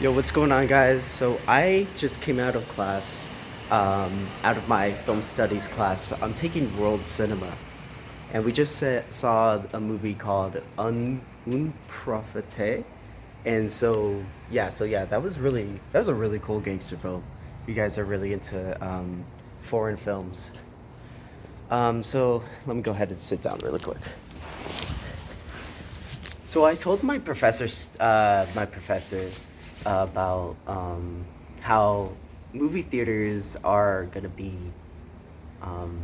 Yo, what's going on, guys? So I just came out of class, out of my film studies class. I'm taking world cinema, and we just saw a movie called Un Profite, and so yeah, that was a really cool gangster film. You guys are really into foreign films. So let me go ahead and sit down really quick. So I told my professors about how movie theaters are gonna be, um,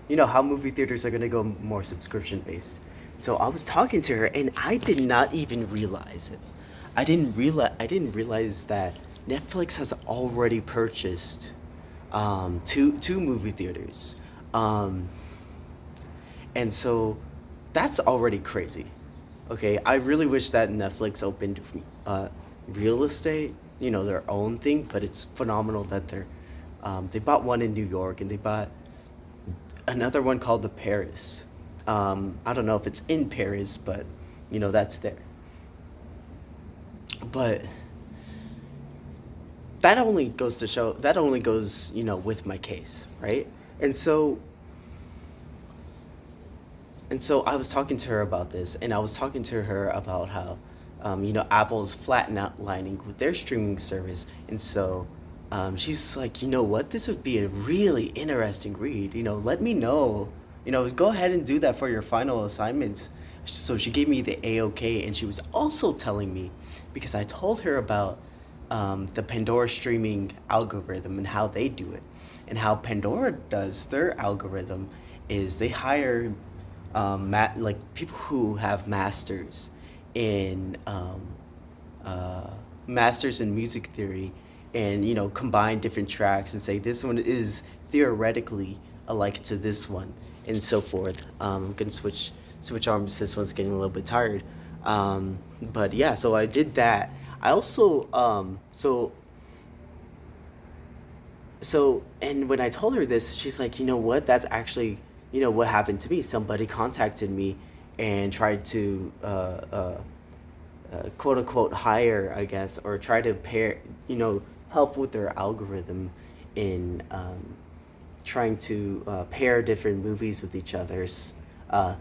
how movie theaters are gonna go more subscription based. So I was talking to her, and I did not even realize it. I didn't realize that Netflix has already purchased two movie theaters. Um, and so that's already crazy. Okay, I really wish that Netflix opened uh, real estate, their own thing, but it's phenomenal that they bought one in New York and they bought another one called the Paris. I don't know if it's in Paris, but that's there. But that only goes, with my case, right? And so And so I was talking to her about this, and I was talking to her about how, Apple's flatlining with their streaming service, and so she's like, you know what, this would be a really interesting read. Let me know. Go ahead and do that for your final assignments. So she gave me the A-OK, and she was also telling me, because I told her about the Pandora streaming algorithm and how they do it, and how Pandora does their algorithm is they hire like people who have in uh, masters in music theory, and combine different tracks and say this one is theoretically alike to this one, and so forth. I'm gonna switch arms. This one's getting a little bit tired. But yeah, so I did that. I also and when I told her this, she's like, you know what? That's actually, what happened to me. Somebody contacted me and tried to, quote unquote, hire, I guess, or try to help with their algorithm in trying to pair different movies with each other's,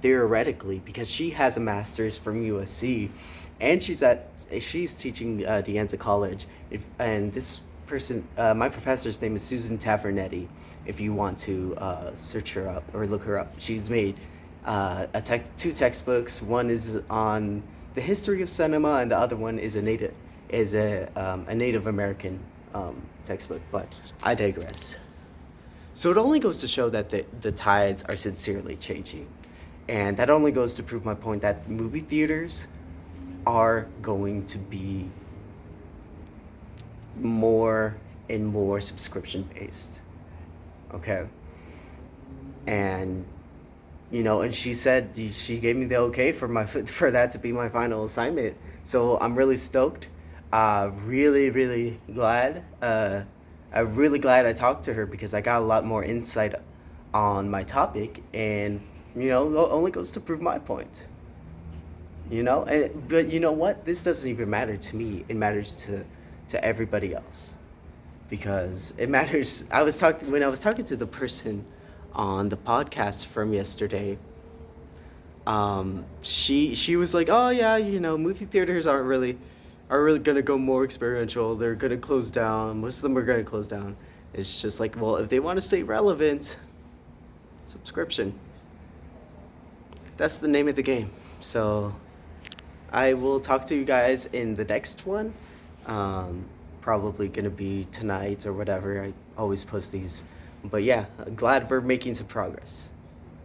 theoretically, because she has a master's from USC, and she's teaching De Anza College, and this person, my professor's name is Susan Tavernetti. If you want to search her up or look her up, she's made two textbooks. One is on the history of cinema, and the other one is a Native American textbook. But I digress. So it only goes to show that the tides are sincerely changing. And that only goes to prove my point that movie theaters are going to be more and more subscription based. Okay. And and she gave me the okay for for that to be my final assignment. So I'm really stoked. Really glad. I'm really glad I talked to her because I got a lot more insight on my topic, and it only goes to prove my point. But you know what? This doesn't even matter to me. It matters to everybody else, because it matters. I was talking to the person on the podcast from yesterday. She was like, "Oh yeah, movie theaters are really gonna go more experiential. They're gonna close down. Most of them are gonna close down." It's just like, well, if they want to stay relevant, subscription. That's the name of the game. So I will talk to you guys in the next one. Um, Probably gonna be tonight or whatever. I always post these, but yeah, glad we're making some progress.